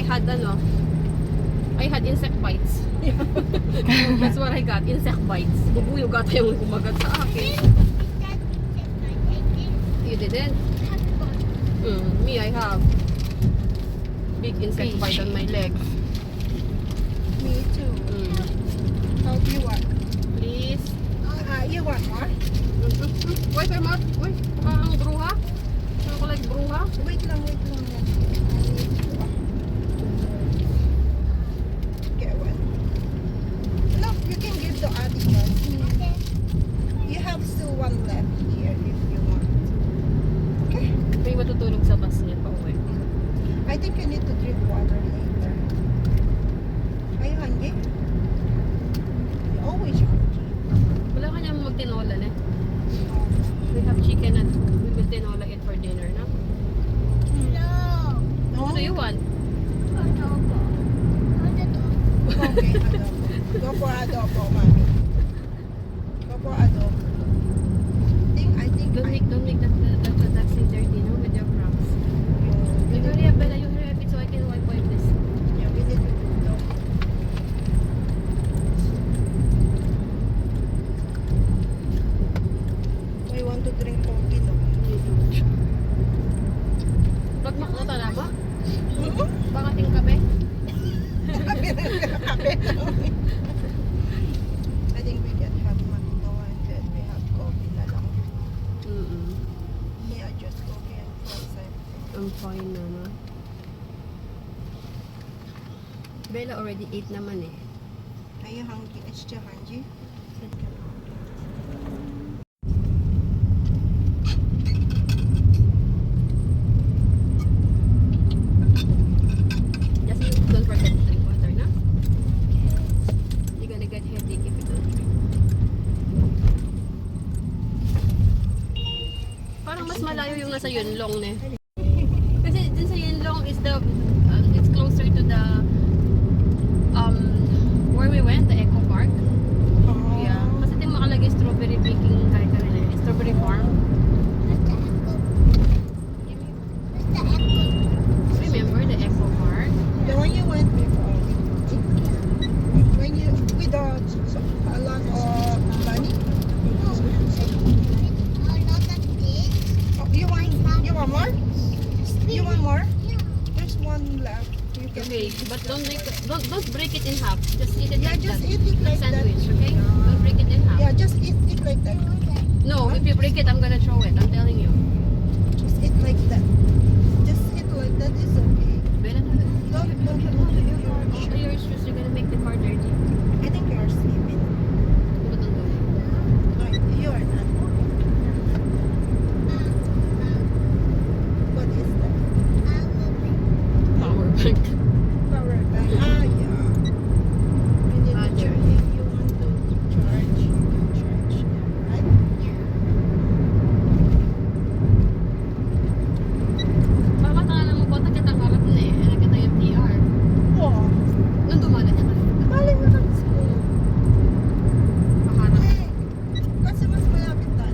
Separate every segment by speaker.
Speaker 1: I had insect bites. That's what I got, insect bites. Bubuyog ata yung kumagat sa akin. You didn't? Me, I have big insect bite on my legs.
Speaker 2: Me too. How do you want?
Speaker 1: Please.
Speaker 2: You want more?
Speaker 1: Wait, I'm out. Wait, ang bruha? Ako like bruha?
Speaker 2: Wait lang. Get one. Look, you can give to Adi one. You have still one left here if you want. Okay?
Speaker 1: May matutulog sa bus niya pa uwi.
Speaker 2: I think you need to drink water later. Are you hungry? You're always hungry.
Speaker 1: Wala ka niyang magtinola na. We have chicken and we will tinola it for dinner, no?
Speaker 2: No?
Speaker 1: What do you want?
Speaker 2: Okay, adobo. Go for adobo, mommy. Go for adobo. I think
Speaker 1: Don't make that thing dirty, no? With your crumbs. You hurry up, Bella. You hurry up it so I can wipe this.
Speaker 2: Yeah, we need to do adobo. I want to drink coffee, no?
Speaker 1: Pagmak na tala ba? Bangating kape?
Speaker 2: I think we can have mango and then we have coffee na lang. Yeah, just coffee and fries.
Speaker 1: I'm fine naman. Bella already ate naman eh.
Speaker 2: Are you hungry? Is she hungry?
Speaker 1: Just don't forget to drink water, no? You're gonna get headache if you don't drink. Parang mas malayo yung nasa Yunlong eh. Kasi dun sa Yunlong is it's closer to the where we went, the Eco Park. Yeah. Kasi ito yung makalagay strawberry baking kahit ka rin eh. Strawberry farm. Remember the Eco Park?
Speaker 2: The one you went before. When you with a lot of money. Oh, you want more? You want more? There's one left. You can
Speaker 1: Okay,
Speaker 2: eat.
Speaker 1: but don't break it in half. Just eat it
Speaker 2: Yeah,
Speaker 1: like
Speaker 2: just
Speaker 1: that.
Speaker 2: eat it like
Speaker 1: Sandwich,
Speaker 2: that.
Speaker 1: okay? Don't break it in half.
Speaker 2: Yeah, just eat it like that.
Speaker 1: No, if you break it, I'm gonna throw it. I'm telling you.
Speaker 2: Just eat like that. Just eat like that is okay.
Speaker 1: Bella,
Speaker 2: Don't.
Speaker 1: your shoes, you're gonna make the car dirty.
Speaker 2: I think you're sleeping.
Speaker 1: What don't do?
Speaker 2: No, you're not. What is that?
Speaker 1: Power bank.
Speaker 2: Power bank. Ah, yeah. You need to
Speaker 1: Charger.
Speaker 2: charge. If you want to charge, you can charge. Right?
Speaker 1: Papatangan mo ko, takitang harap na eh. Nakita yung TR.
Speaker 2: Oo.
Speaker 1: Nung dumala niya ka.
Speaker 2: Galing na ng school.
Speaker 1: Paharap.
Speaker 2: Kasi mas malapit na.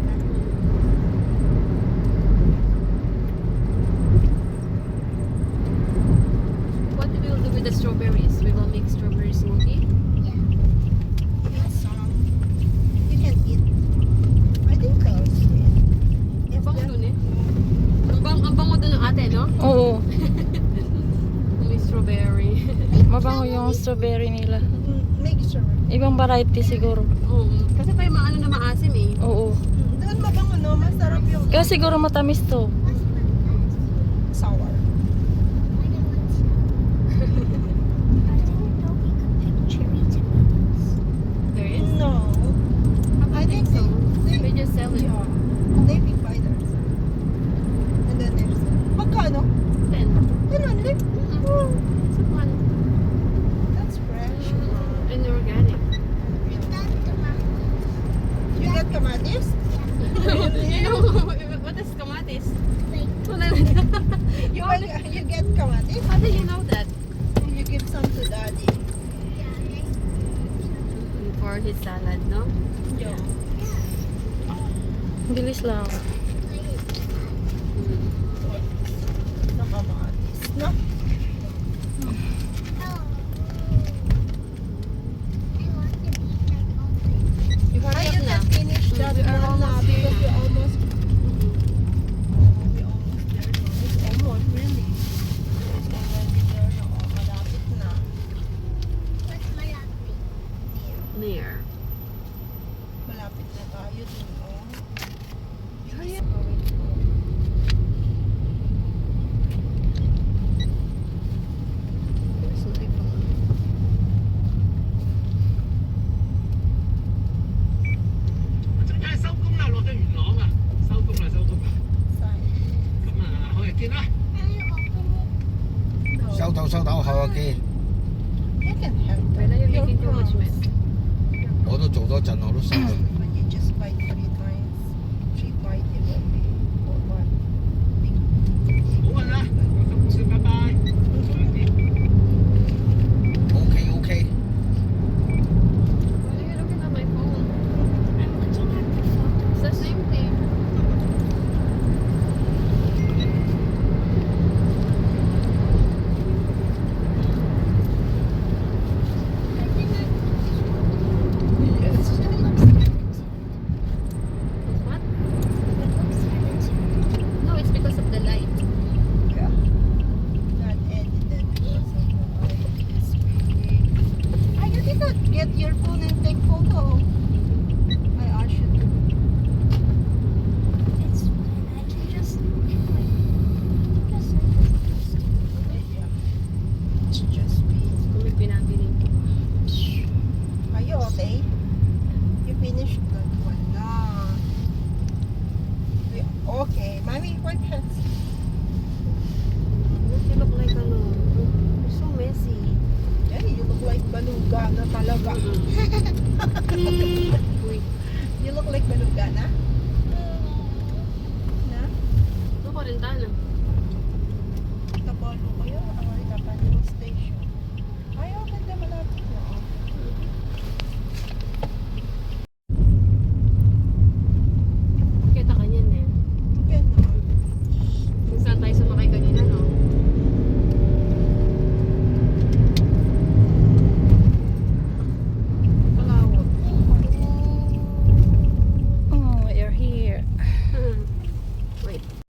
Speaker 1: What we will do with the strawberries? We will make strawberry smoothie.
Speaker 2: Eat some. You can eat. I think that's sweet.
Speaker 1: Ang bango dun eh. Ang bango dun ng ate, no?
Speaker 3: Oo,
Speaker 1: May strawberry.
Speaker 3: mabango yung strawberry nila.
Speaker 2: Make sure.
Speaker 3: Ibang variety siguro.
Speaker 1: Oo. Kasi pa yung maano na maasim eh.
Speaker 3: Oo.
Speaker 2: Doon mabango, no? Masarap yung
Speaker 3: Kaya siguro matamis to.
Speaker 2: sour.
Speaker 1: There is?
Speaker 2: No. I think
Speaker 1: so.
Speaker 2: they
Speaker 1: They just sell it.
Speaker 2: yeah. They pick by themselves. And then there's magkano?
Speaker 1: 10.
Speaker 2: 10 only? Oh,
Speaker 1: So fun.
Speaker 2: that's fresh.
Speaker 1: And organic.
Speaker 2: You get kamatis?
Speaker 1: You know, what is kamatis?
Speaker 2: You get kamatis?
Speaker 1: How do you know that?
Speaker 2: You give some to daddy.
Speaker 1: For his salad, no?
Speaker 2: Yeah.
Speaker 3: Bilis lang.
Speaker 2: Sa kamatis. No?
Speaker 4: 見啦，No. 收到好 OK，
Speaker 2: You can help them.
Speaker 1: When are you
Speaker 2: You're
Speaker 1: making too much
Speaker 2: close.
Speaker 1: mess?
Speaker 4: 我都做多陣我都收到。
Speaker 2: When you just bite 3 times, 3 bite it will be or what?
Speaker 4: 好運啦，有故事，拜拜。OK，
Speaker 1: Why are you looking at my phone? It's the same thing. What? No, it's because of the light.
Speaker 2: Yeah. Not edited because of the light. It's really... Ah, you did not get your phone and take photo. I asked you to. Yeah. It's just me.
Speaker 1: Kung may pinabili ko.
Speaker 2: Are you okay? You finished that one. No. Okay. Mommy, what has...
Speaker 1: You look like ano. You're so messy.
Speaker 2: Yeah, you look like baluga na talaga.